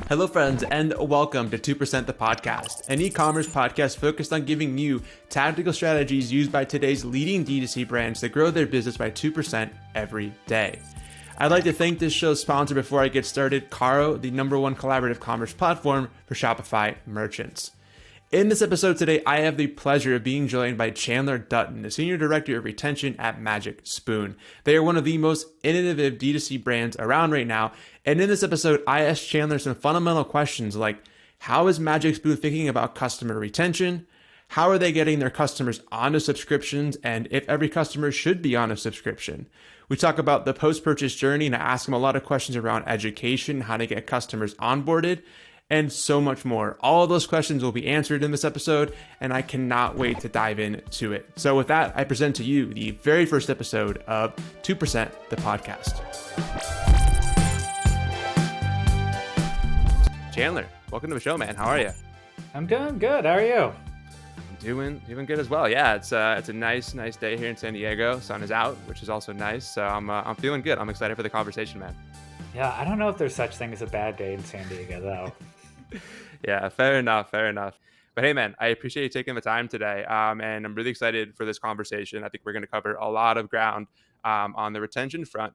Hello, friends, and welcome to 2% the Podcast, an e-commerce podcast focused on giving you tactical strategies used by today's leading D2C brands to grow their business by 2% every day. I'd like to thank this show's sponsor before I get started, Caro, the #1 collaborative commerce platform for Shopify merchants. In this episode today, I have the pleasure of being joined by Chandler Dutton, the Senior Director of Retention at Magic Spoon. They are one of the most innovative D2C brands around right now. And in this episode, I asked Chandler some fundamental questions like, how is Magic Spoon thinking about customer retention? How are they getting their customers onto subscriptions? And if every customer should be on a subscription? We talk about the post-purchase journey, and I ask them a lot of questions around education, how to get customers onboarded, and so much more. All of those questions will be answered in this episode, and I cannot wait to dive into it. So with that, I present to you the very first episode of 2% the Podcast. Chandler, welcome to the show, man. How are you? I'm doing good. How are you? Doing good as well. Yeah, it's a nice day here in San Diego. Sun is out, which is also nice. So I'm feeling good. I'm excited for the conversation, man. Yeah, I don't know if there's such thing as a bad day in San Diego, though. Yeah, fair enough. But hey, man, I appreciate you taking the time today. And I'm really excited for this conversation. I think we're going to cover a lot of ground on the retention front.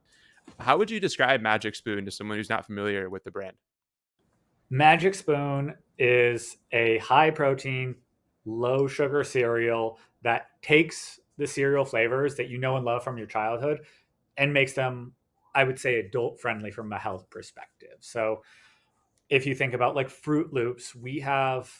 How would you describe Magic Spoon to someone who's not familiar with the brand? Magic Spoon is a high protein, low sugar cereal that takes the cereal flavors that you know and love from your childhood and makes them, I would say, adult friendly from a health perspective. So if you think about like Fruit Loops, we have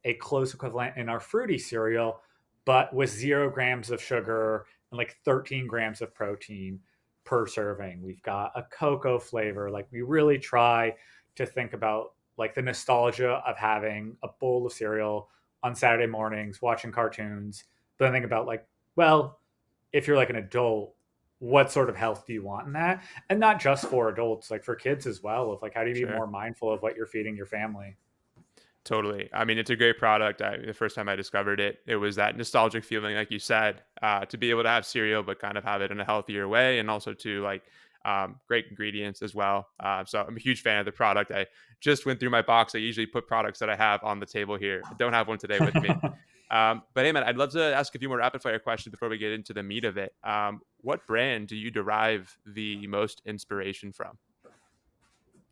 a close equivalent in our fruity cereal, but with 0 grams of sugar and like 13 grams of protein per serving. We've got a cocoa flavor. Like we really try to think about like the nostalgia of having a bowl of cereal on Saturday mornings, watching cartoons, but then think about like, well, if you're like an adult, what sort of health do you want in that? And not just for adults, like for kids as well, of like, how do you be more mindful of what you're feeding your family? Totally. I mean, it's a great product. The first time I discovered it, it was that nostalgic feeling, like you said, to be able to have cereal, but kind of have it in a healthier way, and also to like great ingredients as well. So I'm a huge fan of the product. I just went through my box. I usually put products that I have on the table here. I don't have one today with me. But hey, man, I'd love to ask a few more rapid fire questions before we get into the meat of it. What brand do you derive the most inspiration from?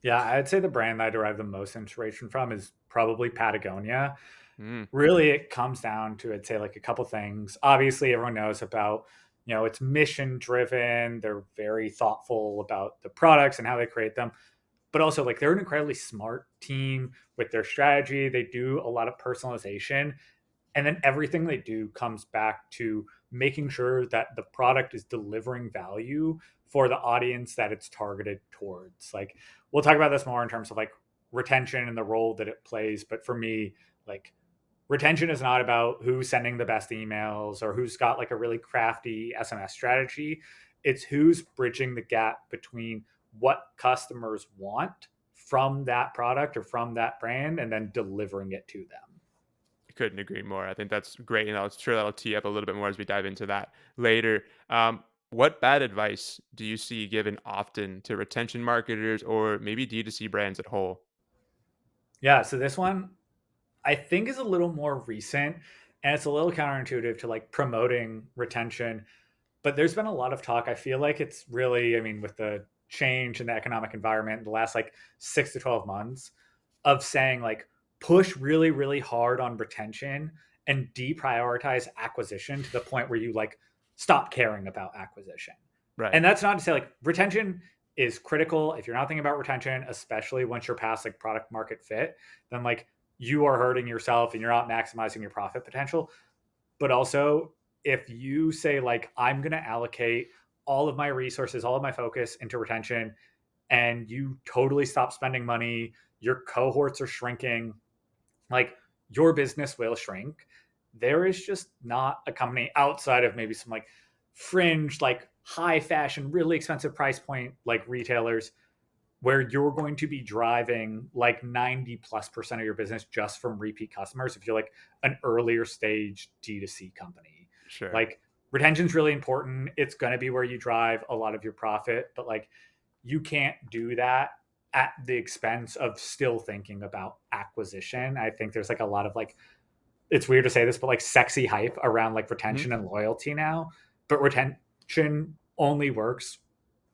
Yeah, I'd say the brand that I derive the most inspiration from is probably Patagonia. Mm, Really, it comes down to, I'd say, like a couple things. Obviously, everyone knows about, it's mission driven. They're very thoughtful about the products and how they create them. But also, like, they're an incredibly smart team with their strategy. They do a lot of personalization. And then everything they do comes back to making sure that the product is delivering value for the audience that it's targeted towards. Like, we'll talk about this more in terms of like retention and the role that it plays. But for me, like, retention is not about who's sending the best emails or who's got like a really crafty SMS strategy. It's who's bridging the gap between what customers want from that product or from that brand and then delivering it to them. couldn't agree more. I think that's great. And I'm sure that'll tee up a little bit more as we dive into that later. What bad advice do you see given often to retention marketers or maybe D2C brands at whole? Yeah, so this one I think is a little more recent and it's a little counterintuitive to like promoting retention. But there's been a lot of talk. I feel like it's really, I mean, with the change in the economic environment in the last like 6 to 12 months of saying like push really, really hard on retention and deprioritize acquisition to the point where you like stop caring about acquisition. Right. And that's not to say like retention is critical. If you're not thinking about retention, especially once you're past like product market fit, then like you are hurting yourself and you're not maximizing your profit potential. But also, if you say like, I'm going to allocate all of my resources, all of my focus into retention, and you totally stop spending money, your cohorts are shrinking, like your business will shrink. There is just not a company outside of maybe some like fringe, like high fashion, really expensive price point, like retailers where you're going to be driving like 90+% of your business just from repeat customers. If you're like an earlier stage D2C company, Sure. like retention is really important. It's going to be where you drive a lot of your profit, but like you can't do that at the expense of still thinking about acquisition. I think there's like a lot of like, it's weird to say this, but like sexy hype around like Mhm. retention and loyalty now. But retention only works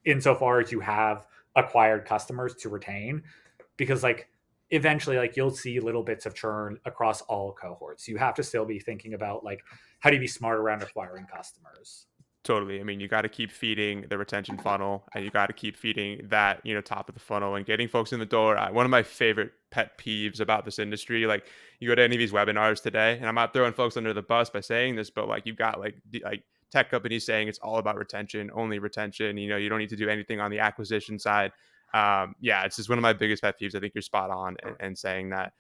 insofar as you have acquired customers to retain, because like eventually like you'll see little bits of churn across all cohorts. You have to still be thinking about like how do you be smart around acquiring customers. Totally. I mean, you got to keep feeding the retention funnel, and you got to keep feeding that, top of the funnel and getting folks in the door. One of my favorite pet peeves about this industry, like you go to any of these webinars today, and I'm not throwing folks under the bus by saying this, but like you've got like tech companies saying it's all about retention, only retention. You don't need to do anything on the acquisition side. Yeah, it's just one of my biggest pet peeves. I think you're spot on and saying that.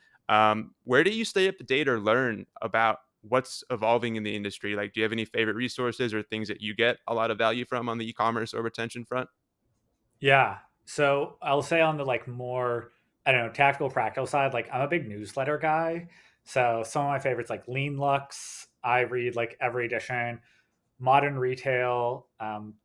Where do you stay up to date or learn about what's evolving in the industry? Like, do you have any favorite resources or things that you get a lot of value from on the e-commerce or retention front? Yeah. So I'll say on the like more, I don't know, tactical practical side, like I'm a big newsletter guy. So some of my favorites like Lean Lux, I read like every edition. Modern Retail.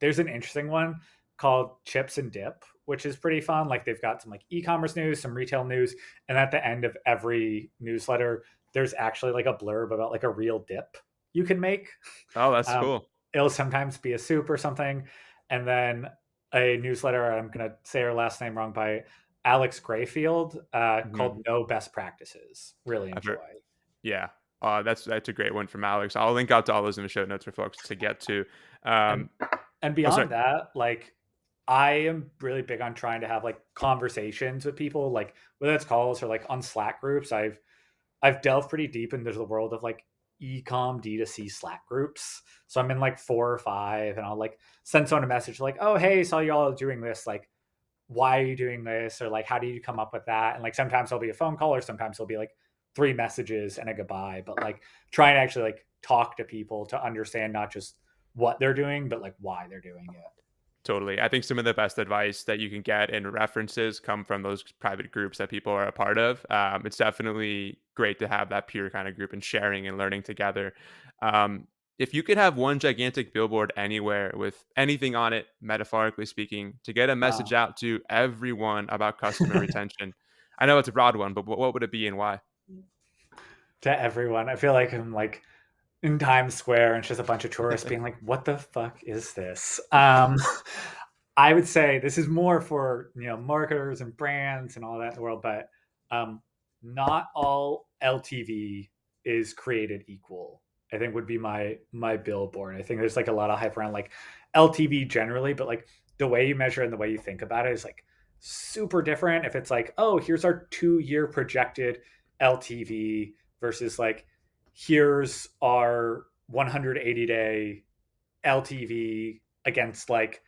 There's an interesting one called Chips and Dip, which is pretty fun. Like they've got some like e-commerce news, some retail news, and at the end of every newsletter, there's actually like a blurb about like a real dip you can make. Oh, that's Um, cool. it'll sometimes be a soup or something, and then a newsletter. I'm gonna say her last name wrong by Alex Grayfield Mhm. called No Best Practices. Really I've heard, enjoy. yeah. That's a great one from Alex. I'll link out to all those in the show notes for folks to get to. And Um, and oh, sorry. beyond that, like I am really big on trying to have like conversations with people, like whether it's calls or like on Slack groups. I've delved pretty deep into the world of like ecom D2C Slack groups. So I'm in like four or five, and I'll like send someone a message like, "Oh, hey, saw you all doing this. Like, why are you doing this?" Or like, "How do you come up with that?" And like sometimes there'll be a phone call, or sometimes there'll be like three messages and a goodbye. But like trying to actually like talk to people to understand not just what they're doing, but like why they're doing it. Totally. I think some of the best advice that you can get and references come from those private groups that people are a part of. It's definitely great to have that peer kind of group and sharing and learning together. If you could have one gigantic billboard anywhere with anything on it, metaphorically speaking, to get a message out to everyone about customer retention, I know it's a broad one, but what would it be and why? To everyone, I feel like I'm like in Times Square and it's just a bunch of tourists being like, "What the fuck is this?" I would say this is more for marketers and brands and all that in the world, but um, not all LTV is created equal. I think would be my billboard. I think there's like a lot of hype around like LTV generally, but like the way you measure and the way you think about it is like super different. If it's like, oh, here's our 2 year projected LTV versus like here's our 180-day LTV against like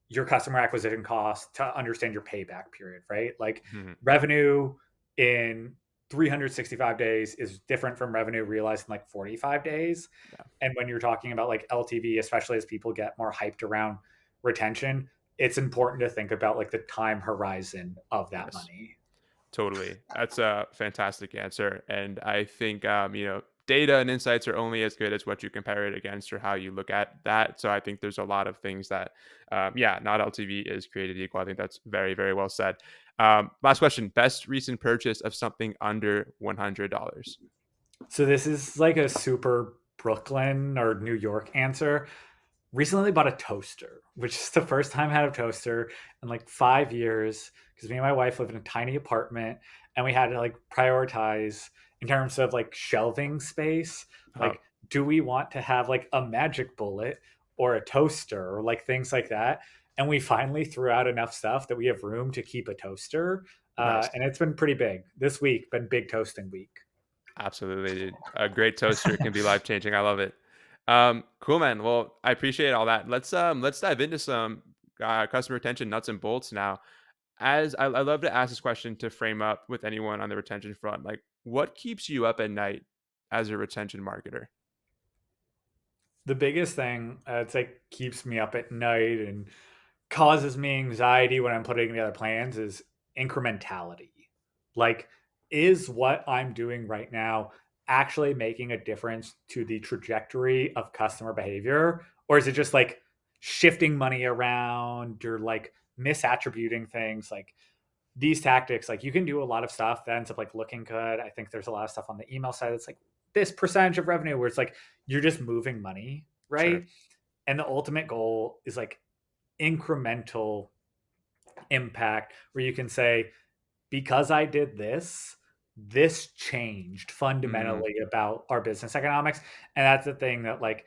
your customer acquisition cost to understand your payback period, right? Like Mhm. revenue in 365 days is different from revenue realized in like 45 days. Yeah. And when you're talking about like LTV, especially as people get more hyped around retention, it's important to think about like the time horizon of that Yes. money. Totally. That's a fantastic answer. And I think, data and insights are only as good as what you compare it against or how you look at that. So I think there's a lot of things that, yeah, not LTV is created equal. I think that's very, very well said. Last question. Best recent purchase of something under $100. So this is like a super Brooklyn or New York answer. Recently bought a toaster, which is the first time I had a toaster in like 5 years because me and my wife live in a tiny apartment and we had to like prioritize in terms of like shelving space. Oh, Like, do we want to have like a magic bullet or a toaster or like things like that? And we finally threw out enough stuff that we have room to keep a toaster. nice. And it's been pretty big this week, been big toasting week. Absolutely, dude. A great toaster can be life changing. I love it. Cool, man. Well, I appreciate all that. Let's dive into some customer retention nuts and bolts now. As I love to ask this question to frame up with anyone on the retention front, like what keeps you up at night as a retention marketer? The biggest thing it's like keeps me up at night and causes me anxiety when I'm putting together plans is incrementality. Like, is what I'm doing right now actually making a difference to the trajectory of customer behavior? Or is it just like shifting money around or like misattributing things? Like, these tactics, like you can do a lot of stuff that ends up like looking good. I think there's a lot of stuff on the email side that's like this percentage of revenue where it's like you're just moving money, Sure. right? And the ultimate goal is like incremental impact where you can say, because I did this, this changed Mm, fundamentally about our business economics. And that's the thing that like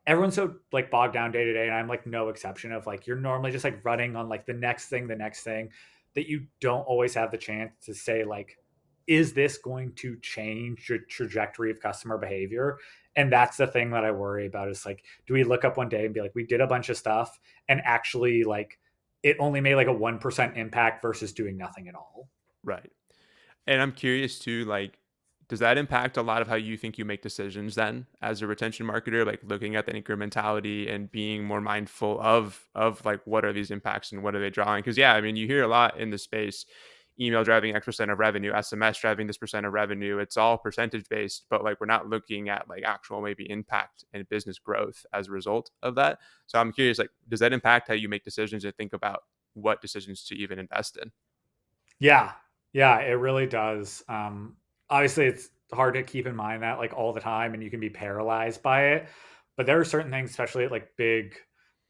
everyone's so like bogged down day to day, and I'm like no exception of like you're normally just like running on like the next thing that you don't always have the chance to say like, is this going to change your trajectory of customer behavior? And that's the thing that I worry about is like, do we look up one day and be like, we did a bunch of stuff and actually like it only made like a 1% impact versus doing nothing at all? right. And I'm curious too, like, does that impact a lot of how you think you make decisions then as a retention marketer, like looking at the incrementality and being more mindful of like what are these impacts and what are they drawing? Because yeah, I mean, you hear a lot in the space, email driving X percent of revenue, SMS driving this percent of revenue. It's all percentage based, but like we're not looking at like actual maybe impact and business growth as a result of that. So I'm curious, like, does that impact how you make decisions and think about what decisions to even invest in? Yeah. Yeah, it really does. Obviously, it's hard to keep in mind that like all the time, and you can be paralyzed by it. But there are certain things, especially at like big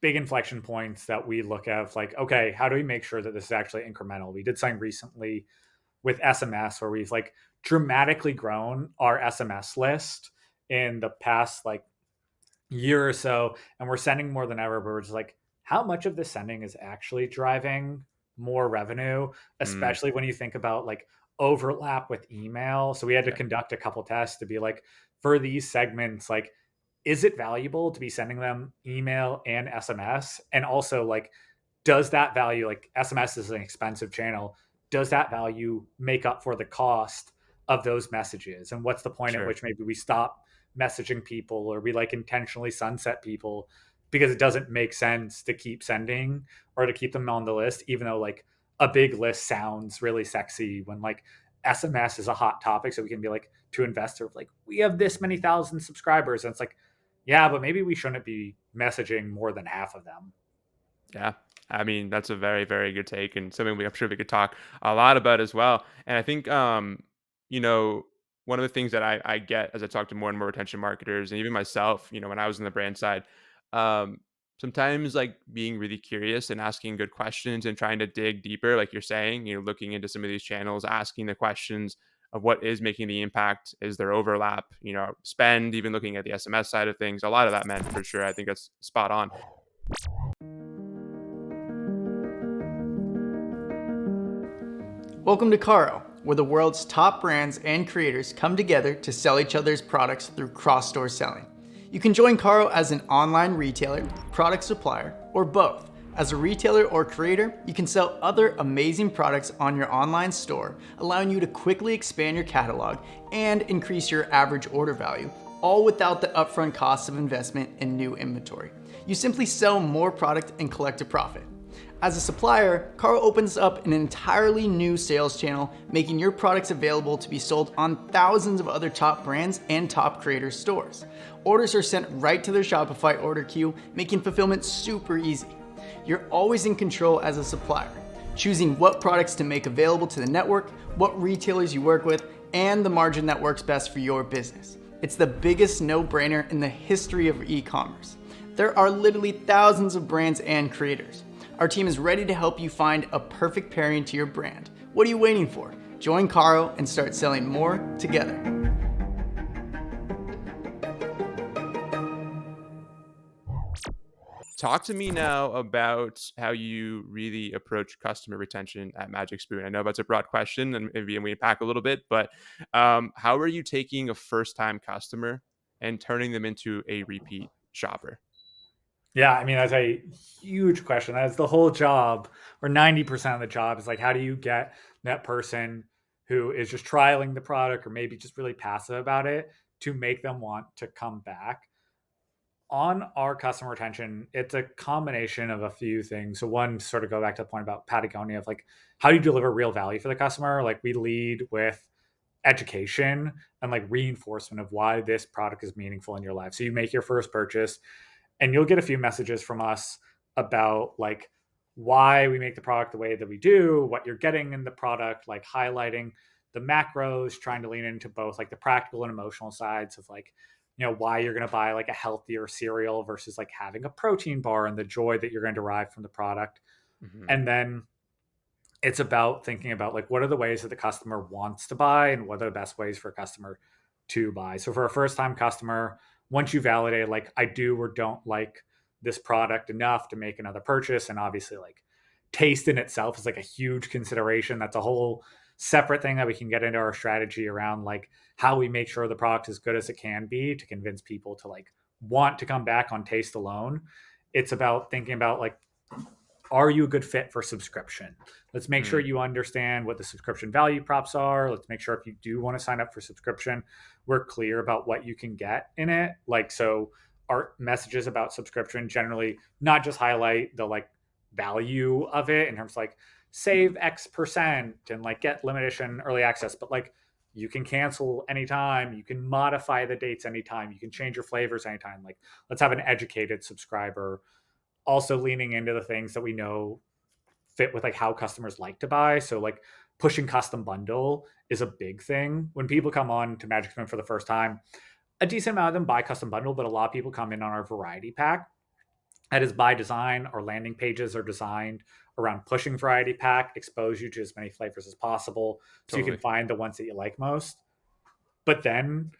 inflection points, that we look at like, okay, how do we make sure that this is actually incremental? We did sign recently with SMS where we've like dramatically grown our SMS list in the past like year or so, and we're sending more than ever, but we're just like, how much of the sending is actually driving more revenue, Mm, especially when you think about like overlap with email. So we had to yeah, conduct a couple tests to be like, for these segments, like, is it valuable to be sending them email and SMS? And also, like, does that value, like SMS is an expensive channel, does that value make up for the cost of those messages? And what's the point at sure. which maybe we stop messaging people or we like intentionally sunset people because it doesn't make sense to keep sending or to keep them on the list, even though like a big list sounds really sexy when like SMS is a hot topic. So we can be like to investor like, we have this many thousand subscribers. And it's like, yeah, but maybe we shouldn't be messaging more than half of them. Yeah. I mean, that's a very, very good take and something I'm sure we could talk a lot about as well. And I think, you know, one of the things that I get as I talk to more and more retention marketers and even myself, when I was in the brand side, um, sometimes like being really curious and asking good questions and trying to dig deeper, like you're saying, looking into some of these channels, asking the questions of what is making the impact, is there overlap, spend, even looking at the SMS side of things, a lot of that meant for sure. I think that's spot on. Welcome to Caro, where the world's top brands and creators come together to sell each other's products through cross-store selling. You can join Caro as an online retailer, product supplier, or both. As a retailer or creator, you can sell other amazing products on your online store, allowing you to quickly expand your catalog and increase your average order value, all without the upfront costs of investment in new inventory. You simply sell more product and collect a profit. As a supplier, Caro opens up an entirely new sales channel, making your products available to be sold on thousands of other top brands and top creators' stores. Orders are sent right to their Shopify order queue, making fulfillment super easy. You're always in control as a supplier, choosing what products to make available to the network, what retailers you work with, and the margin that works best for your business. It's the biggest no-brainer in the history of e-commerce. There are literally thousands of brands and creators. Our team is ready to help you find a perfect pairing to your brand. What are you waiting for? Join Caro and start selling more together. Talk to me now about how you really approach customer retention at Magic Spoon. I know that's a broad question and maybe we unpack a little bit, but how are you taking a first time customer and turning them into a repeat shopper? Yeah, I mean, that's a huge question. That's the whole job, or 90% of the job is like, how do you get that person who is just trialing the product or maybe just really passive about it to make them want to come back? On our customer retention, it's a combination of a few things. So one, sort of go back to the point about Patagonia of like, how do you deliver real value for the customer? Like we lead with education and like reinforcement of why this product is meaningful in your life. So you make your first purchase and you'll get a few messages from us about like why we make the product the way that we do, what you're getting in the product, like highlighting the macros, trying to lean into both like the practical and emotional sides of like, why you're going to buy like a healthier cereal versus like having a protein bar and the joy that you're going to derive from the product. Mm-hmm. And then it's about thinking about like, what are the ways that the customer wants to buy and what are the best ways for a customer to buy. So for a first time customer, once you validate like I do or don't like this product enough to make another purchase, and obviously like taste in itself is like a huge consideration. That's a whole separate thing that we can get into our strategy around like how we make sure the product is as good as it can be to convince people to like want to come back on taste alone. It's about thinking about like, are you a good fit for subscription? Let's make sure you understand what the subscription value props are. Let's make sure if you do want to sign up for subscription, we're clear about what you can get in it. Like, so our messages about subscription generally not just highlight the like value of it in terms of like save X% and like get limited edition early access, but like you can cancel anytime, you can modify the dates anytime, you can change your flavors anytime. Like, let's have an educated subscriber. Also leaning into the things that we know fit with like how customers like to buy. So like pushing custom bundle is a big thing. When people come on to Magic Spoon for the first time, a decent amount of them buy custom bundle, but a lot of people come in on our variety pack. That is by design. Our landing pages are designed around pushing variety pack, expose you to as many flavors as possible so you can find the ones that you like most. But then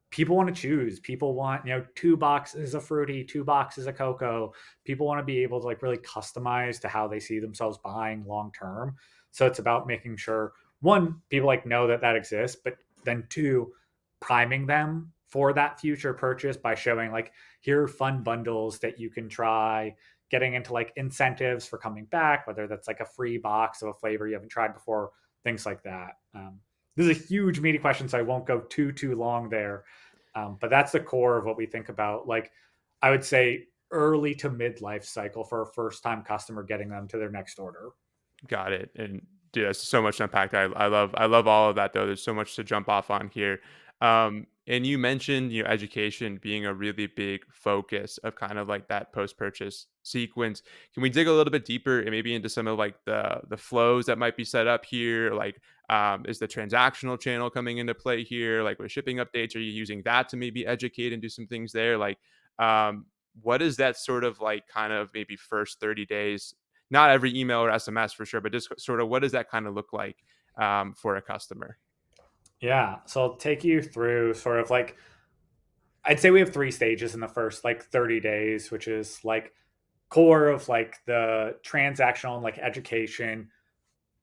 people want to choose. People want, 2 boxes of fruity, 2 boxes of cocoa. People want to be able to like really customize to how they see themselves buying long term. So it's about making sure, one, people like know that that exists, but then two, priming them for that future purchase by showing like, here are fun bundles that you can try, getting into like incentives for coming back, whether that's like a free box of a flavor you haven't tried before, things like that. This is a huge meaty question, so I won't go too long there. But that's the core of what we think about. Like, I would say early to mid life cycle for a first time customer, getting them to their next order. Got it. And dude, that's so much to unpack. I love all of that though. There's so much to jump off on here. And you mentioned, education being a really big focus of kind of like that post-purchase sequence. Can we dig a little bit deeper and maybe into some of like the flows that might be set up here? Like, is the transactional channel coming into play here? Like with shipping updates, are you using that to maybe educate and do some things there? Like, what is that sort of like kind of maybe first 30 days, not every email or SMS for sure, but just sort of what does that kind of look like for a customer? Yeah. So I'll take you through sort of like, I'd say we have 3 stages in the first like 30 days, which is like core of like the transactional and like education,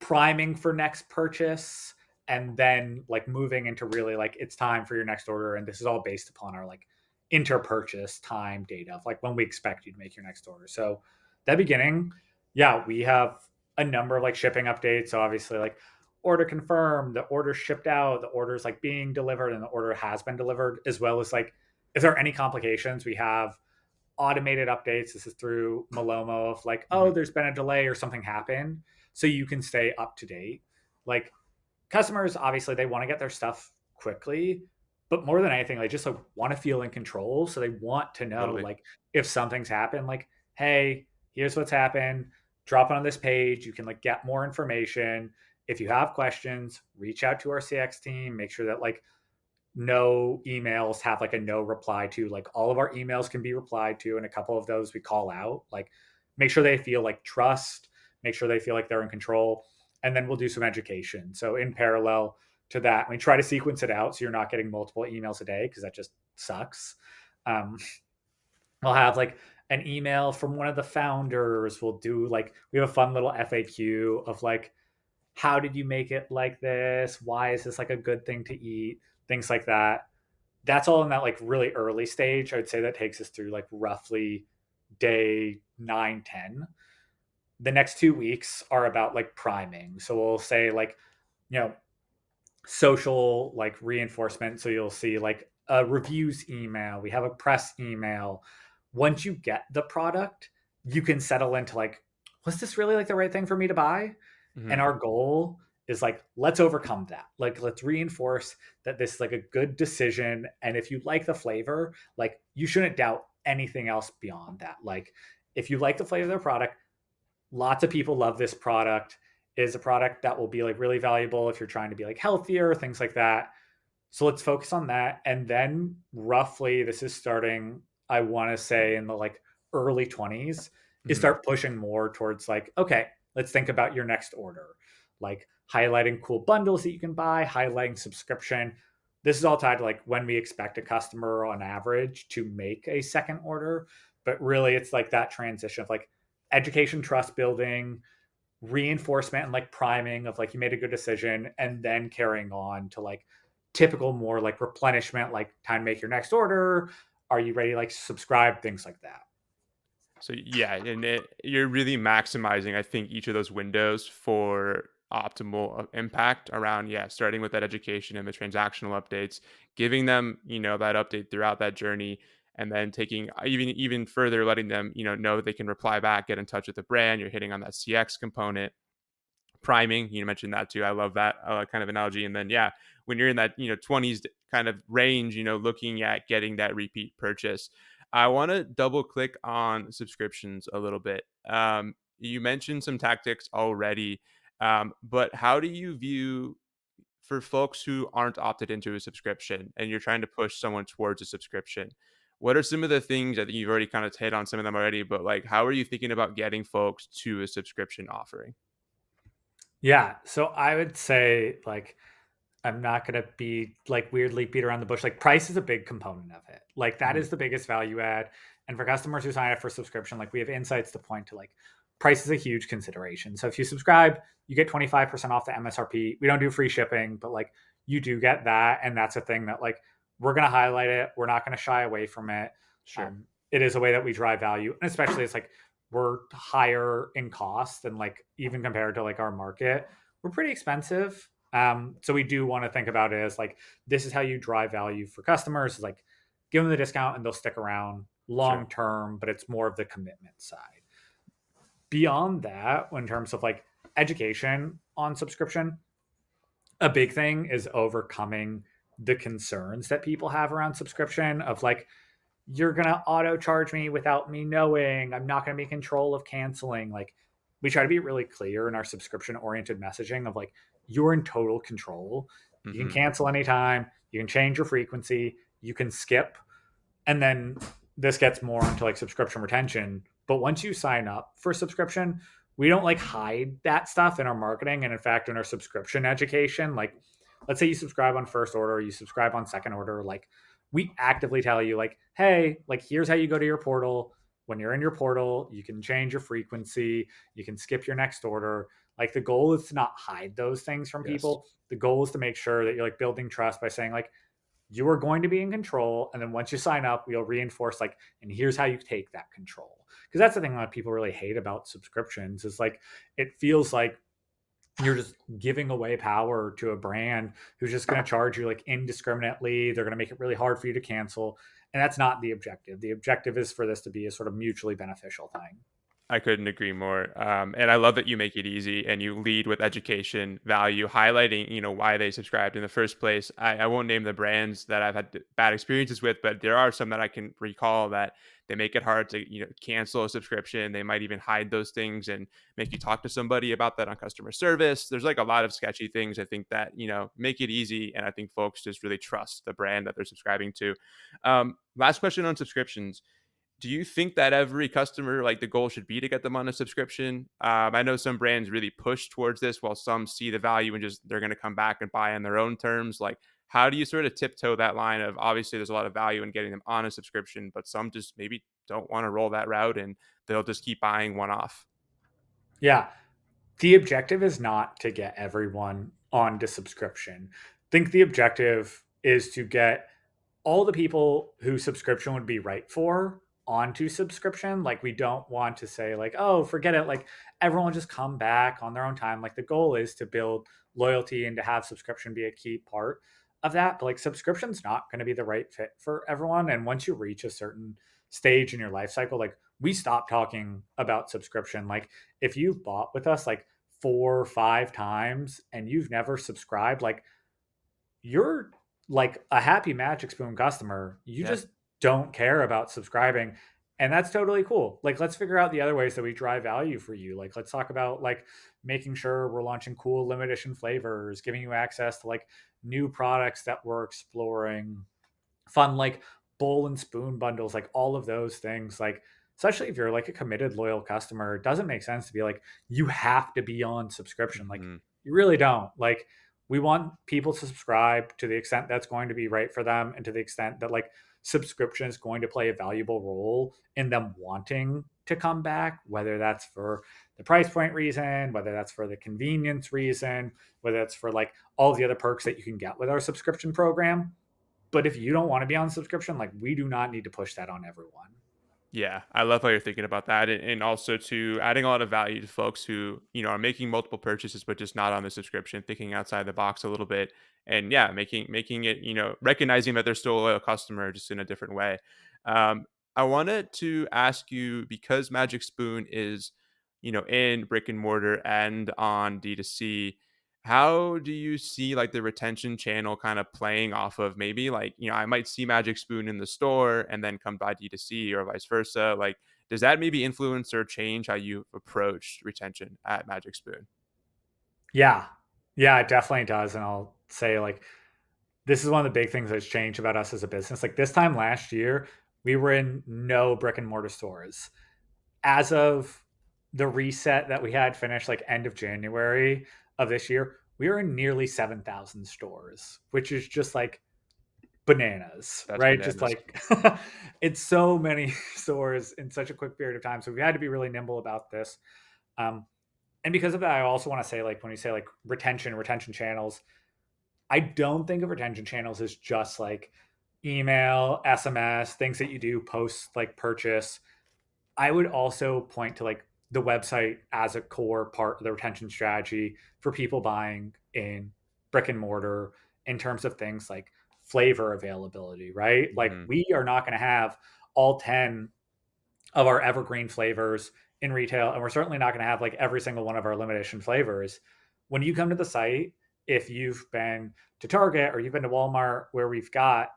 priming for next purchase, and then like moving into really like it's time for your next order. And this is all based upon our like inter-purchase time data of like when we expect you to make your next order. So that beginning, yeah, we have a number of like shipping updates. So obviously like order confirmed, the order shipped out, the order's like being delivered, and the order has been delivered, as well as like if there are any complications, we have automated updates. This is through Malomo of like, oh, there's been a delay or something happened, so you can stay up to date. Like, customers, obviously they want to get their stuff quickly, but more than anything, they just like want to feel in control. So they want to know like if something's happened, like, hey, here's what's happened, drop it on this page, you can like get more information. If you have questions, reach out to our CX team, make sure that like no emails have like a no reply to. Like, all of our emails can be replied to, and a couple of those we call out. Like, make sure they feel like trust, make sure they feel like they're in control, and then we'll do some education. So in parallel to that, we try to sequence it out so you're not getting multiple emails a day, because that just sucks. We'll have like an email from one of the founders. We'll do like, we have a fun little FAQ of like, how did you make it like this? Why is this like a good thing to eat? Things like that. That's all in that like really early stage. I would say that takes us through like roughly day 9, 10. The next 2 weeks are about like priming. So we'll say like, social like reinforcement. So you'll see like a reviews email. We have a press email. Once you get the product, you can settle into like, was this really like the right thing for me to buy? And our goal is like, let's overcome that. Like, let's reinforce that this is like a good decision. And if you like the flavor, like, you shouldn't doubt anything else beyond that. Like, if you like the flavor of the product, lots of people love this product. It is a product that will be like really valuable if you're trying to be like healthier, things like that. So let's focus on that. And then roughly this is starting, I want to say in the like early 20s, is Mhm. start pushing more towards like, okay, let's think about your next order. Like highlighting cool bundles that you can buy, highlighting subscription. This is all tied to like when we expect a customer on average to make a second order. But really it's like that transition of like education, trust building, reinforcement and like priming of like you made a good decision, and then carrying on to like typical more like replenishment, like time to make your next order, are you ready to like subscribe, things like that. So yeah, and you're really maximizing, I think, each of those windows for optimal impact around, yeah, starting with that education and the transactional updates, giving them, that update throughout that journey, and then taking even further, letting them, know they can reply back, get in touch with the brand. You're hitting on that CX component. Priming, you mentioned that too. I love that kind of analogy. And then yeah, when you're in that 20s kind of range, looking at getting that repeat purchase. I want to double click on subscriptions a little bit. You mentioned some tactics already, but how do you view, for folks who aren't opted into a subscription and you're trying to push someone towards a subscription, what are some of the things that you've already kind of hit on some of them already, but like how are you thinking about getting folks to a subscription offering? Yeah, so I would say like I'm not gonna be like weirdly beat around the bush. Like price is a big component of it. Like that Mhm. is the biggest value add. And for customers who sign up for subscription, like we have insights to point to like price is a huge consideration. So if you subscribe, you get 25% off the MSRP. We don't do free shipping, but like you do get that. And that's a thing that like we're gonna highlight it. We're not gonna shy away from it. Sure. It is a way that we drive value. And especially it's like we're higher in cost than like even compared to like our market. We're pretty expensive, so we do want to think about it as like this is how you drive value for customers. Is like give them the discount and they'll stick around Sure. long term, but it's more of the commitment side. Beyond that, in terms of like education on subscription, a big thing is overcoming the concerns that people have around subscription of like you're gonna auto charge me without me knowing. I'm not gonna be in control of canceling. Like we try to be really clear in our subscription oriented messaging of like you're in total control. You can Mhm. cancel anytime, you can change your frequency, you can skip, and then this gets more into like subscription retention. But once you sign up for subscription, we don't like hide that stuff in our marketing. And in fact, in our subscription education, like let's say you subscribe on first order, you subscribe on second order, like we actively tell you, like, hey, like here's how you go to your portal. When you're in your portal, you can change your frequency, you can skip your next order. Like the goal is to not hide those things from Yes. people. The goal is to make sure that you're like building trust by saying, like, you are going to be in control, and then once you sign up we'll reinforce like, and here's how you take that control. Because that's the thing a lot of people really hate about subscriptions is like it feels like you're just giving away power to a brand who's just going to charge you like indiscriminately. They're going to make it really hard for you to cancel, and that's not the objective. The objective is for this to be a sort of mutually beneficial thing. I couldn't agree more. And I love that you make it easy and you lead with education, value, highlighting, why they subscribed in the first place. I won't name the brands that I've had bad experiences with, but there are some that I can recall that they make it hard to, cancel a subscription. They might even hide those things and make you talk to somebody about that on customer service. There's like a lot of sketchy things I think that, make it easy. And I think folks just really trust the brand that they're subscribing to. Last question on subscriptions. Do you think that every customer, like the goal should be to get them on a subscription? I know some brands really push towards this while some see the value and just they're going to come back and buy on their own terms. Like, how do you sort of tiptoe that line of obviously there's a lot of value in getting them on a subscription, but some just maybe don't want to roll that route and they'll just keep buying one off? Yeah, the objective is not to get everyone onto subscription. I think the objective is to get all the people who subscription would be right for onto subscription. Like we don't want to say like, oh, forget it. Like everyone just come back on their own time. Like the goal is to build loyalty and to have subscription be a key part of that. But like subscription's not going to be the right fit for everyone. And once you reach a certain stage in your life cycle, like we stop talking about subscription. Like if you've bought with us like 4 or 5 times and you've never subscribed, like you're like a happy Magic Spoon customer. You Yeah. just don't care about subscribing. And that's totally cool. Like, let's figure out the other ways that we drive value for you. Like, let's talk about like making sure we're launching cool limited edition flavors, giving you access to like new products that we're exploring, fun like bowl and spoon bundles, like all of those things. Like, especially if you're like a committed loyal customer, it doesn't make sense to be like, you have to be on subscription. Like, Mm-hmm. you really don't. Like, we want people to subscribe to the extent that's going to be right for them, and to the extent that like subscription is going to play a valuable role in them wanting to come back, whether that's for the price point reason, whether that's for the convenience reason, whether it's for like all the other perks that you can get with our subscription program. But if you don't want to be on subscription, like, we do not need to push that on everyone. Yeah, I love how you're thinking about that, and also to adding a lot of value to folks who are making multiple purchases but just not on the subscription, thinking outside the box a little bit, and yeah, making it recognizing that they're still a loyal customer just in a different way. I wanted to ask you, because Magic Spoon is in brick and mortar and on D2C. How do you see like the retention channel kind of playing off of, maybe like, I might see Magic Spoon in the store and then come by D2C or vice versa. Like, does that maybe influence or change how you approach retention at Magic Spoon? Yeah. Yeah, it definitely does. And I'll say, like, this is one of the big things that's changed about us as a business. Like, this time last year, we were in no brick and mortar stores. As of the reset that we had finished like end of January of this year, we were in nearly 7,000 stores, which is just like bananas, That's right? Just bananas. like it's so many stores in such a quick period of time. So we had to be really nimble about this. Um, and because of that, I also want to say, like, when you say like retention channels, I don't think of retention channels as just like email, SMS, things that you do post like purchase. I would also point to like the website as a core part of the retention strategy for people buying in brick and mortar, in terms of things like flavor availability, right? Like, Hmm. we are not going to have all 10 of our evergreen flavors in retail, and we're certainly not going to have like every single one of our limited edition flavors. When you come to the site, if you've been to Target or you've been to Walmart, where we've got,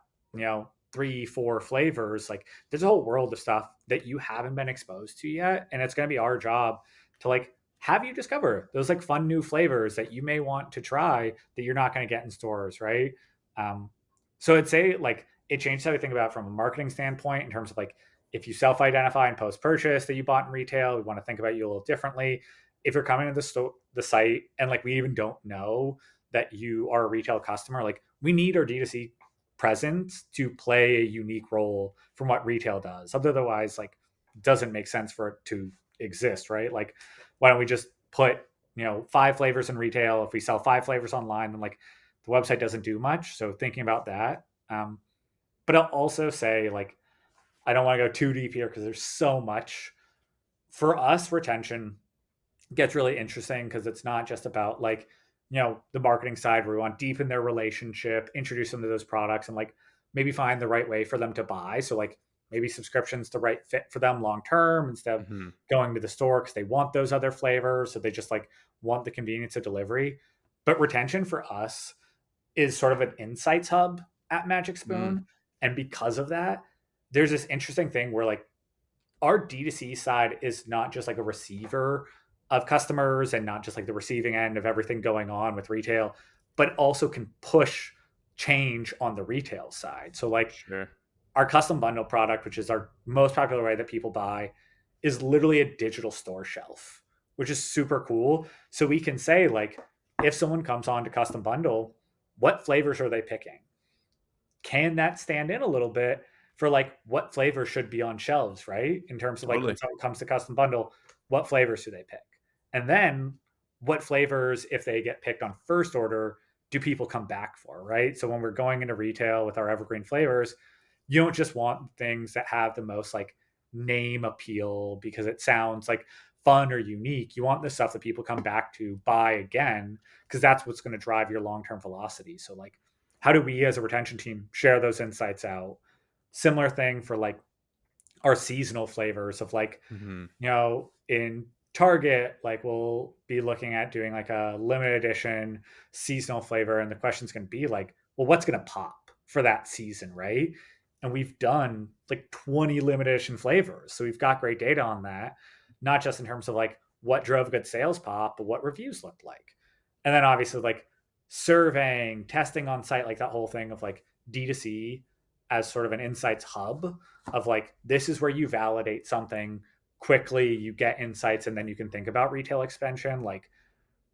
3 4 flavors, like, there's a whole world of stuff that you haven't been exposed to yet, and it's going to be our job to like have you discover those like fun new flavors that you may want to try that you're not going to get in stores, right? um, so I'd say like it changed how we think about it from a marketing standpoint, in terms of like, if you self-identify and post-purchase that you bought in retail, we want to think about you a little differently. If you're coming to the site and like we even don't know that you are a retail customer, like, we need our D2C presence to play a unique role from what retail does. Otherwise, like, doesn't make sense for it to exist, right? Like, why don't we just put 5 flavors in retail? If we sell 5 flavors online, then like the website doesn't do much. So thinking about that. But I'll also say, like, I don't want to go too deep here because there's so much. For us, retention gets really interesting because it's not just about like, the marketing side where we want to deepen their relationship, introduce them to those products, and like maybe find the right way for them to buy. So like maybe subscription's the right fit for them long term, instead of Hmm. going to the store because they want those other flavors. So they just like want the convenience of delivery. But retention for us is sort of an insights hub at Magic Hmm. Spoon. And because of that, there's this interesting thing where like our D2C side is not just like a receiver of customers and not just like the receiving end of everything going on with retail, but also can push change on the retail side. So like Sure. our custom bundle product, which is our most popular way that people buy, is literally a digital store shelf, which is super cool. So we can say, like, if someone comes on to custom bundle, what flavors are they picking? Can that stand in a little bit for like what flavors should be on shelves, right? In terms of like when Totally. someone comes to custom bundle, what flavors do they pick? And then what flavors, if they get picked on first order, do people come back for, right? So when we're going into retail with our evergreen flavors, you don't just want things that have the most like name appeal because it sounds like fun or unique. You want the stuff that people come back to buy again, because that's what's going to drive your long-term velocity. So like, how do we as a retention team share those insights out? Similar thing for like our seasonal flavors of like, Hmm. in Target, like we'll be looking at doing like a limited edition seasonal flavor. And the question's going to be like, well, what's going to pop for that season, right? and we've done like 20 limited edition flavors. So we've got great data on that, not just in terms of like what drove good sales pop, but what reviews looked like. And then obviously like surveying, testing on site, like that whole thing of like D2C as sort of an insights hub of like, this is where you validate something quickly, you get insights, and then you can think about retail expansion. Like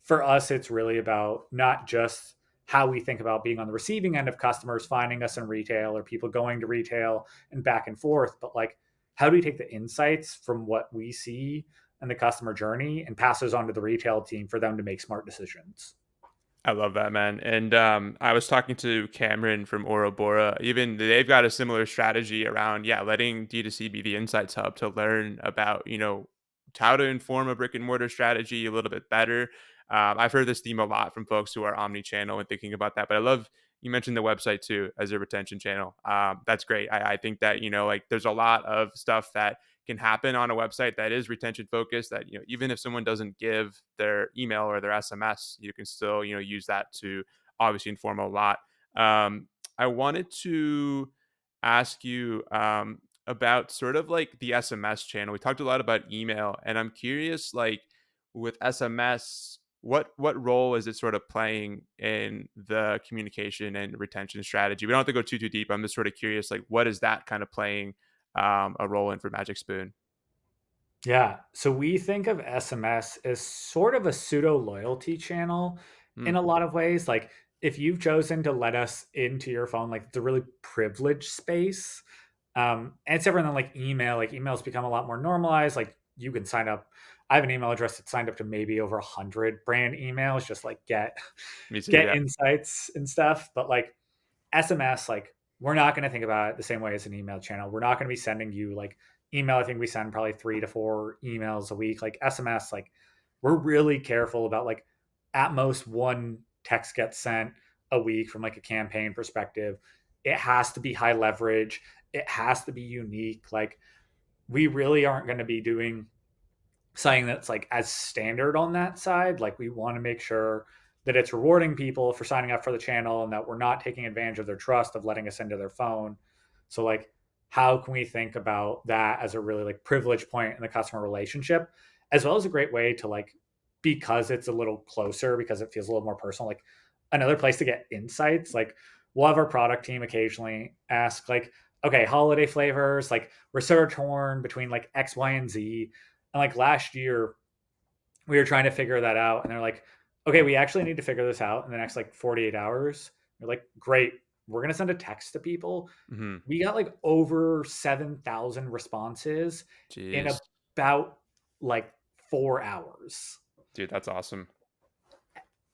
for us, it's really about not just how we think about being on the receiving end of customers finding us in retail or people going to retail and back and forth, but like, how do we take the insights from what we see in the customer journey and pass those on to the retail team for them to make smart decisions? I love that, man. And I was talking to Cameron from Orobora. Even they've got a similar strategy around, yeah, letting D2C be the insights hub to learn about, how to inform a brick and mortar strategy a little bit better. I've heard this theme a lot from folks who are omni-channel and thinking about that. But I love you mentioned the website too as a retention channel. That's great. I think that, like there's a lot of stuff that can happen on a website that is retention focused, that even if someone doesn't give their email or their SMS, you can still use that to obviously inform a lot. I wanted to ask you about sort of like the SMS channel. We talked a lot about email, and I'm curious, like with SMS, what role is it sort of playing in the communication and retention strategy? We don't have to go too deep. I'm just sort of curious, like what is that kind of playing a role in for Magic Spoon? Yeah. So we think of SMS as sort of a pseudo loyalty channel in Mm, a lot of ways. Like if you've chosen to let us into your phone, like it's a really privileged space. And it's different than like email. Like email's become a lot more normalized. Like you can sign up. I have an email address that's signed up to maybe over 100 brand emails, just like get me too. get Yeah. insights and stuff. But like SMS, like we're not going to think about it the same way as an email channel. We're not going to be sending you like email. I think we send probably 3 to 4 emails a week. Like SMS, like we're really careful about like at most one text gets sent a week from like a campaign perspective. It has to be high leverage. It has to be unique. Like we really aren't going to be doing something that's like as standard on that side. Like we want to make sure that it's rewarding people for signing up for the channel and that we're not taking advantage of their trust of letting us into their phone. So like how can we think about that as a really like privileged point in the customer relationship, as well as a great way to like, because it's a little closer, because it feels a little more personal, like another place to get insights. Like we'll have our product team occasionally ask like, okay, holiday flavors, like we're sort of torn between like X, Y, and Z. And like last year, we were trying to figure that out. And they're like, okay, we actually need to figure this out in the next like 48 hours. We're like, great. We're going to send a text to people. Hmm. We got like over 7,000 responses in Jeez, about like 4 hours. dude, that's awesome.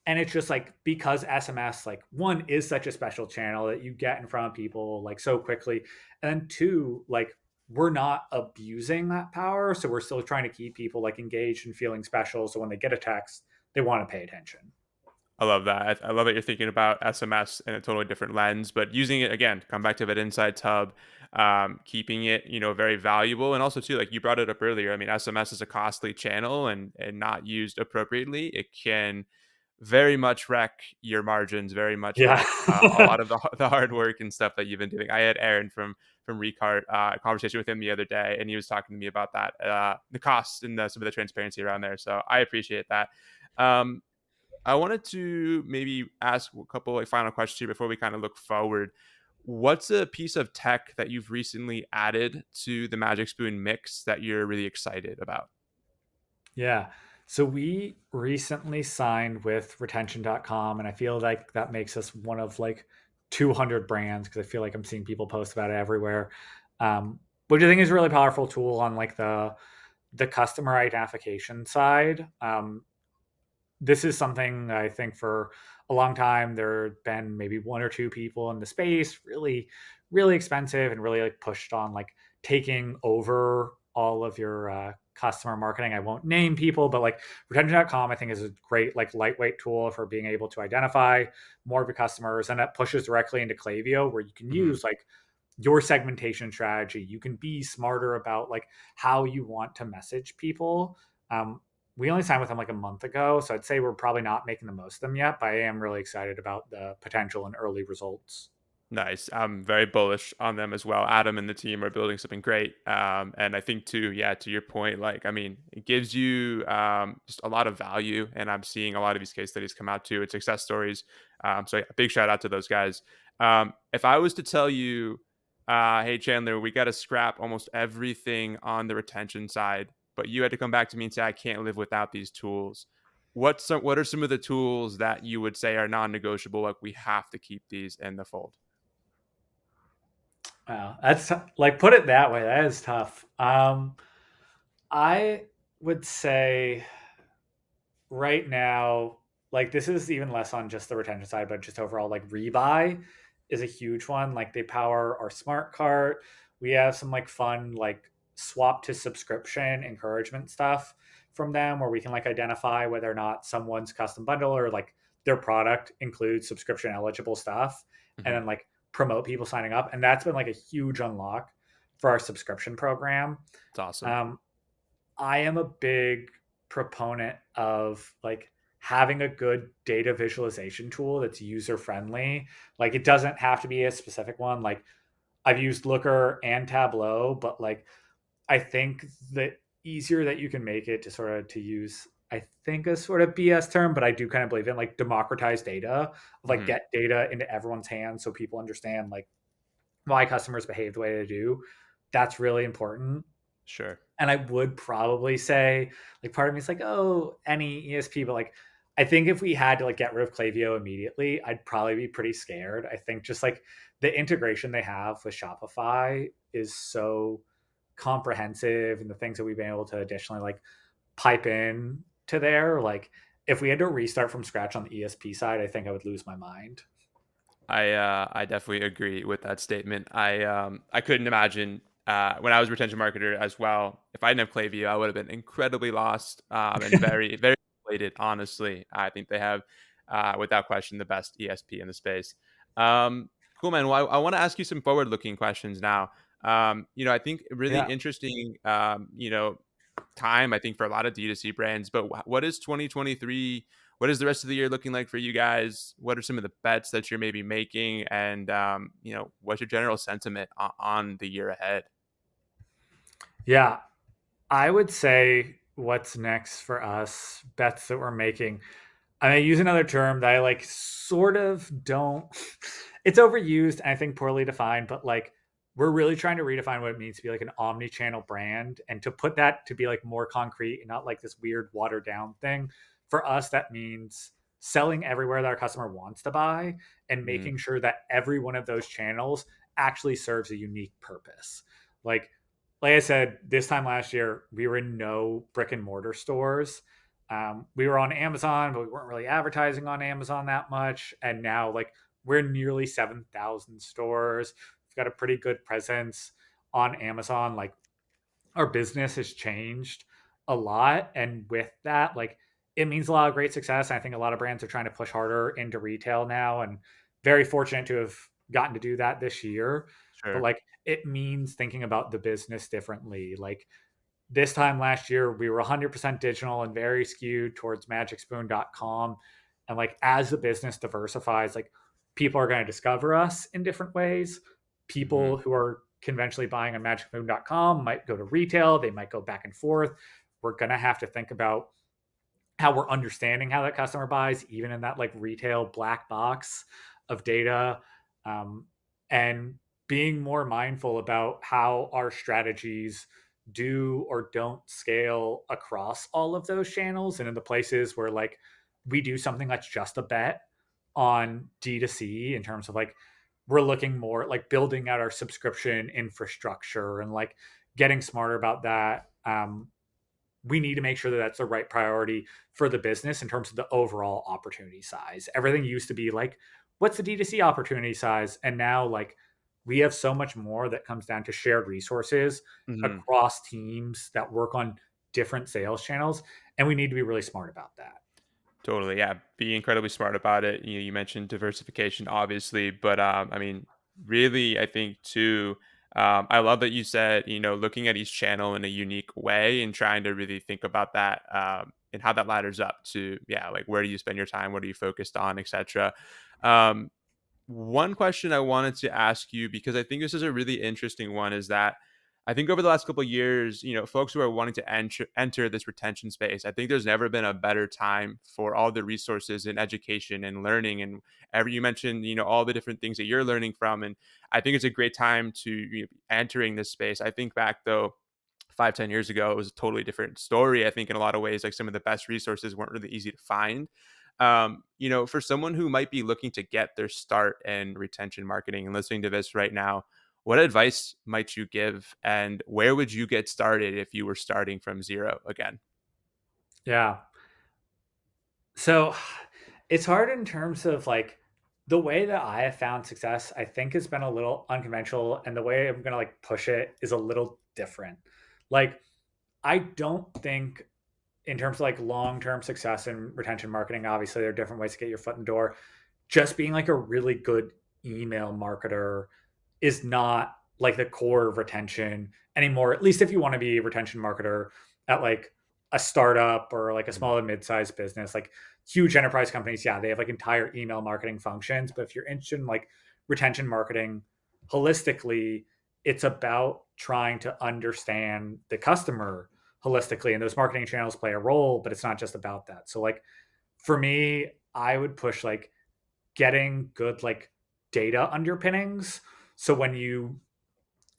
And it's just like because SMS, like one is such a special channel that you get in front of people like so quickly. And then two, like we're not abusing that power. So we're still trying to keep people like engaged and feeling special. So when they get a text, they want to pay attention. I love that. I love that you're thinking about SMS in a totally different lens, but using it again, come back to that insights hub, keeping it, very valuable. And also too, like you brought it up earlier. I mean, SMS is a costly channel and not used appropriately, it can very much wreck your margins, very much Yeah. wreck a lot of the hard work and stuff that you've been doing. I had Aaron from Recart a conversation with him the other day, and he was talking to me about that, the costs and some of the transparency around there. So I appreciate that. Um, I wanted to maybe ask a couple like final questions here before we kind of look forward. What's a piece of tech that you've recently added to the Magic Spoon mix that you're really excited about? Yeah. So we recently signed with retention.com, and I feel like that makes us one of like 200 brands because I feel like I'm seeing people post about it everywhere. Which I think is a really powerful tool on like the customer identification side. This is something I think for a long time there have been maybe one or two people in the space, really, really expensive and really like pushed on like taking over all of your customer marketing. I won't name people, but like retention.com I think is a great like lightweight tool for being able to identify more of your customers, and that pushes directly into Klaviyo where you can Hmm. use like your segmentation strategy. You can be smarter about like how you want to message people. We only signed with them like a month ago, so I'd say we're probably not making the most of them yet, but I am really excited about the potential and early results. Nice. I'm very bullish on them as well. Adam and the team are building something great. And I think too, yeah, to your point, like, I mean, it gives you just a lot of value. And I'm seeing a lot of these case studies come out too. It's success stories. So yeah, big shout out to those guys. If I was to tell you, hey, Chandler, we got to scrap almost everything on the retention side, but you had to come back to me and say, I can't live without these tools. What are some of the tools that you would say are non-negotiable? Like we have to keep these in the fold. Wow, that's like, put it that way. That is tough. I would say right now, like, this is even less on just the retention side, but just overall, like, rebuy is a huge one. Like, they power our smart cart. We have some like fun like swap to subscription encouragement stuff from them where we can like identify whether or not someone's custom bundle or like their product includes subscription eligible stuff, and Mhm. then like promote people signing up. And that's been like a huge unlock for our subscription program. It's awesome. um, I am a big proponent of like having a good data visualization tool that's user friendly. Like, it doesn't have to be a specific one. Like, I've used Looker and Tableau, but like, I think the easier that you can make it to sort of to use, I think, a sort of BS term, but I do kind of believe in like democratized data, of like Mhm. get data into everyone's hands so people understand like why customers behave the way they do. That's really important. Sure. And I would probably say, like, part of me is like, oh, any ESP, but like, I think if we had to like get rid of Klaviyo immediately, I'd probably be pretty scared. I think just like the integration they have with Shopify is so comprehensive, and the things that we've been able to additionally like pipe in to there, like, if we had to restart from scratch on the ESP side, I think I would lose my mind. I definitely agree with that statement. I couldn't imagine when I was a retention marketer as well. If I didn't have Klaviyo, I would have been incredibly lost and very very deflated. Honestly, I think they have without question the best ESP in the space. Cool, man. Well, I want to ask you some forward looking questions now. I think really Yeah. interesting. Time, I think, for a lot of D2C brands. But what is 2023? What is the rest of the year looking like for you guys? What are some of the bets that you're maybe making? And, what's your general sentiment on the year ahead? Yeah. I would say what's next for us, bets that we're making. I mean, I use another term that I like sort of don't, it's overused and I think poorly defined, but like, we're really trying to redefine what it means to be like an omni-channel brand, and to put that to be like more concrete and not like this weird watered down thing. For us, that means selling everywhere that our customer wants to buy and Mhm. making sure that every one of those channels actually serves a unique purpose. Like, like I said, this time last year, we were in no brick and mortar stores. We were on Amazon, but we weren't really advertising on Amazon that much. And now, like, we're nearly 7,000 stores. We've got a pretty good presence on Amazon. Like, our business has changed a lot. And with that, like, it means a lot of great success. And I think a lot of brands are trying to push harder into retail now, and very fortunate to have gotten to do that this year. But Sure. like, it means thinking about the business differently. Like, this time last year, we were 100% digital and very skewed towards magicspoon.com. And like, as the business diversifies, like, people are going to discover us in different ways. Mhm. People who are conventionally buying on magicspoon.com might go to retail, they might go back and forth. We're going to have to think about how we're understanding how that customer buys, even in that like retail black box of data, um, and being more mindful about how our strategies do or don't scale across all of those channels. And in the places where like we do something that's just a bet on D2C, in terms of like, we're looking more at like building out our subscription infrastructure and like getting smarter about that. We need to make sure that that's the right priority for the business in terms of the overall opportunity size. Everything used to be like, what's the D2C opportunity size? And now, like, we have so much more that comes down to shared resources Mhm. across teams that work on different sales channels. And we need to be really smart about that. Totally. Yeah. Be incredibly smart about it. You mentioned diversification, obviously, but I mean, really, I think too. I love that you said, looking at each channel in a unique way and trying to really think about that and how that ladders up to, yeah, like where do you spend your time, what are you focused on, etc. One question I wanted to ask you, because I think this is a really interesting one, is that I think over the last couple of years, folks who are wanting to enter this retention space, I think there's never been a better time for all the resources in education and learning. And you mentioned, all the different things that you're learning from. And I think it's a great time to be entering this space. I think back though, 5, 10 years ago, it was a totally different story. I think in a lot of ways, like some of the best resources weren't really easy to find. For someone who might be looking to get their start in retention marketing and listening to this right now, what advice might you give, and where would you get started if you were starting from zero again? Yeah. So it's hard in terms of like the way that I have found success, I think has been a little unconventional. And the way I'm going to like push it is a little different. Like, I don't think in terms of like long-term success in retention marketing, obviously there are different ways to get your foot in the door. Just being like a really good email marketer is not like the core of retention anymore. At least if you want to be a retention marketer at like a startup or like a small and mid-sized business, like huge enterprise companies, yeah, they have like entire email marketing functions. But if you're interested in like retention marketing holistically, it's about trying to understand the customer holistically, and those marketing channels play a role, but it's not just about that. So like for me, I would push like getting good like data underpinnings. So when you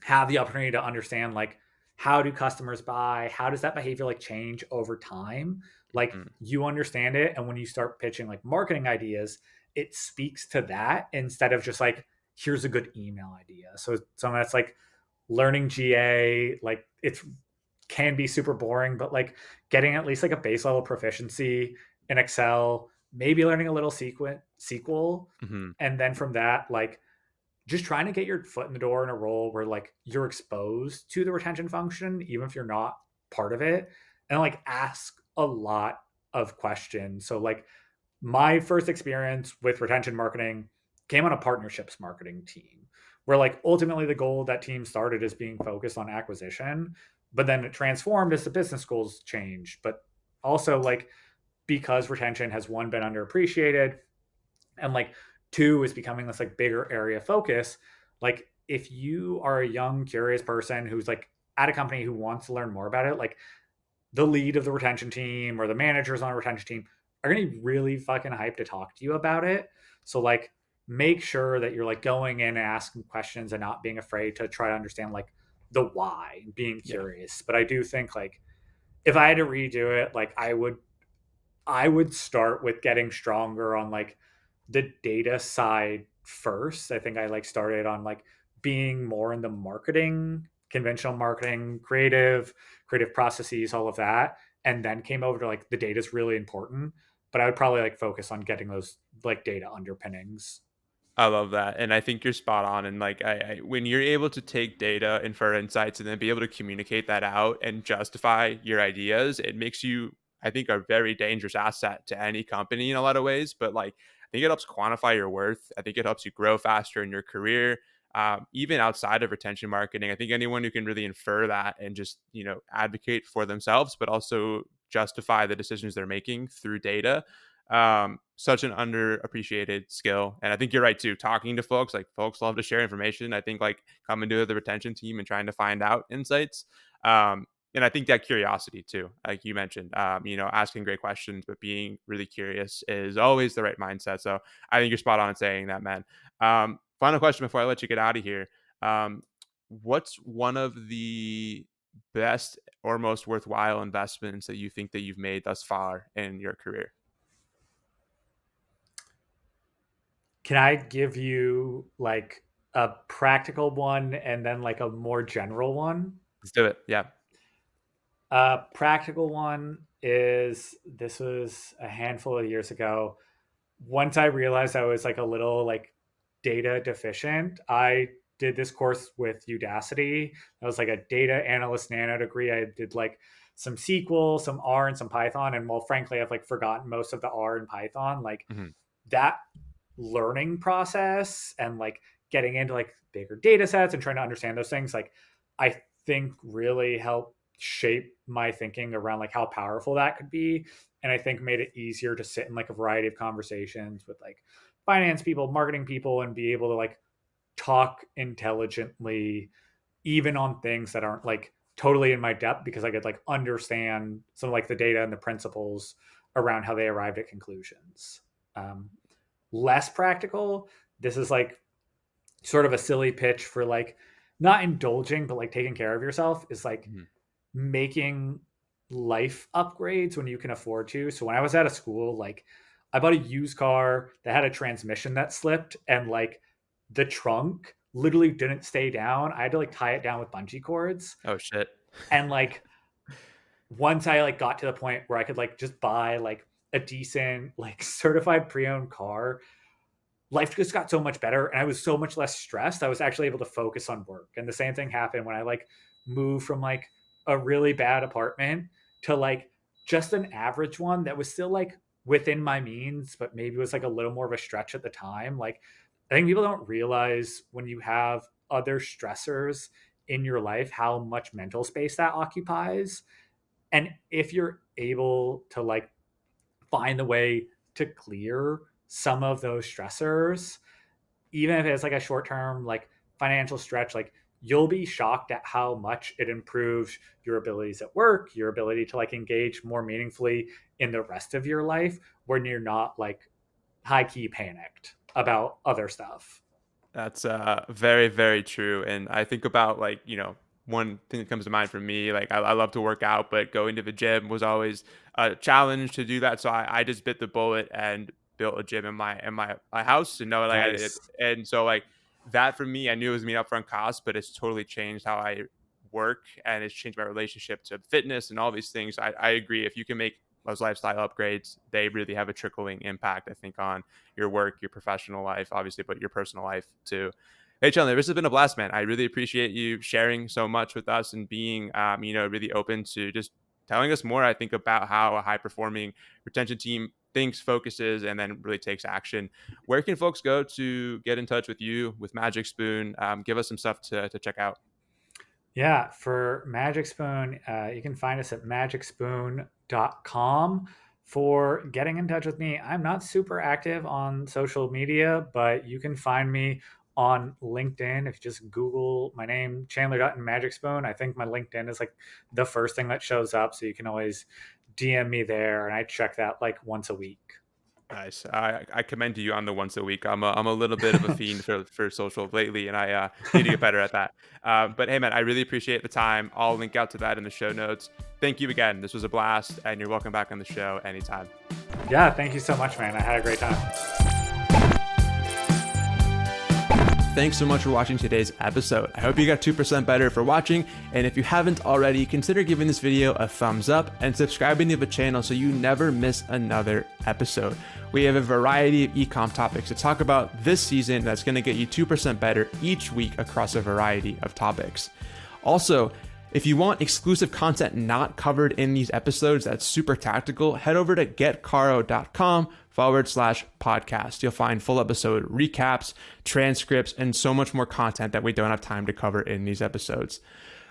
have the opportunity to understand like how do customers buy, how does that behavior like change over time, like Mhm. you understand it, and when you start pitching like marketing ideas, it speaks to that instead of just like here's a good email idea. So some that's like learning GA, like it's can be super boring, but like getting at least like a base level proficiency in Excel, maybe learning a little SQL, Mhm. and then from that, like just trying to get your foot in the door in a role where like you're exposed to the retention function, even if you're not part of it, and like ask a lot of questions. So like my first experience with retention marketing came on a partnerships marketing team where like ultimately the goal of that team started as being focused on acquisition, but then it transformed as the business goals changed. But also like because retention has one been underappreciated and like two is becoming this like bigger area of focus, like if you are a young curious person who's like at a company who wants to learn more about it, like the lead of the retention team or the managers on a retention team are going to be really fucking hyped to talk to you about it. So like make sure that you're like going in and asking questions and not being afraid to try to understand like the why, being Yeah. curious. But I do think like if I had to redo it, like I would start with getting stronger on like the data side first. I think I like started on like being more in the marketing, conventional marketing, creative processes, all of that, and then came over to like the data is really important. But I would probably like focus on getting those like data underpinnings. I love that, and I think you're spot on. And like, when you're able to take data, infer insights, and then be able to communicate that out and justify your ideas, it makes you, I think, a very dangerous asset to any company in a lot of ways. But like, I think it helps quantify your worth. I think it helps you grow faster in your career, even outside of retention marketing. I think anyone who can really infer that and just advocate for themselves, but also justify the decisions they're making through data, such an underappreciated skill. And I think you're right too, talking to folks, like folks love to share information. I think like coming to the retention team and trying to find out insights, and I think that curiosity too, like you mentioned, asking great questions but being really curious is always the right mindset. So I think you're spot on in saying that, man. Final question before I let you get out of here. What's one of the best or most worthwhile investments that you think that you've made thus far in your career? Can I give you like a practical one and then like a more general one? Let's do it. Yeah. Practical one is this was a handful of years ago. Once I realized I was like a little like data deficient, I did this course with Udacity. That was like a data analyst nano degree. I did like some SQL, some R, and some Python. And well, frankly, I've like forgotten most of the R and Python. Like Mhm. that learning process and like getting into like bigger data sets and trying to understand those things, like I think really helped shape my thinking around like how powerful that could be. And I think made it easier to sit in like a variety of conversations with like finance people, marketing people, and be able to like talk intelligently, even on things that aren't like totally in my depth, because I could like understand some of like the data and the principles around how they arrived at conclusions. Less practical. This is like sort of a silly pitch for like not indulging, but like taking care of yourself is like making life upgrades when you can afford to. So when I was out of school, like I bought a used car that had a transmission that slipped, and like the trunk literally didn't stay down. I had to like tie it down with bungee cords. Oh shit. And like once I like got to the point where I could like just buy like a decent like certified pre-owned car, life just got so much better and I was so much less stressed. I was actually able to focus on work. And the same thing happened when I like moved from like a really bad apartment to like just an average one that was still like within my means, but maybe was like a little more of a stretch at the time. Like I think people don't realize when you have other stressors in your life, how much mental space that occupies. And if you're able to like find the way to clear some of those stressors, even if it's like a short term, like financial stretch, like you'll be shocked at how much it improves your abilities at work, your ability to like engage more meaningfully in the rest of your life when you're not like high key panicked about other stuff. That's very, very true. And I think about like, one thing that comes to mind for me, like I love to work out, but going to the gym was always a challenge to do that. So I just bit the bullet and built a gym in my house, and know like Nice. and so like that for me, I knew it was an upfront cost, but it's totally changed how I work, and it's changed my relationship to fitness and all these things. I agree. If you can make those lifestyle upgrades, they really have a trickling impact, I think, on your work, your professional life, obviously, but your personal life too. Hey, Chandler, this has been a blast, man. I really appreciate you sharing so much with us and being, really open to just telling us more, I think, about how a high-performing retention team thinks, focuses, and then really takes action. Where can folks go to get in touch with you, with Magic Spoon? Give us some stuff to check out. Yeah, for Magic Spoon, you can find us at magicspoon.com. For getting in touch with me, I'm not super active on social media, but you can find me on LinkedIn. If you just Google my name, Chandler Dutton, Magic Spoon, I think my LinkedIn is like the first thing that shows up. So you can always DM me there, and I check that like once a week. Nice. I commend you on the once a week. I'm a little bit of a fiend for social lately, and I need to get better at that. But hey, man, I really appreciate the time. I'll link out to that in the show notes. Thank you again. This was a blast, and you're welcome back on the show anytime. Yeah, thank you so much, man. I had a great time. Thanks so much for watching today's episode. I hope you got 2% better for watching. And if you haven't already, consider giving this video a thumbs up and subscribing to the channel so you never miss another episode. We have a variety of e-com topics to talk about this season that's going to get you 2% better each week across a variety of topics. Also, if you want exclusive content not covered in these episodes that's super tactical, head over to getcaro.com/podcast. You'll find full episode recaps, transcripts, and so much more content that we don't have time to cover in these episodes.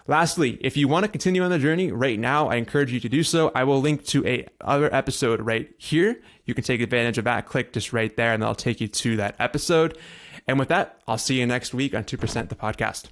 Lastly, if you want to continue on the journey right now, I encourage you to do so. I will link to a other episode right here. You can take advantage of that. Click just right there, and that'll take you to that episode. And with that, I'll see you next week on 2% the podcast.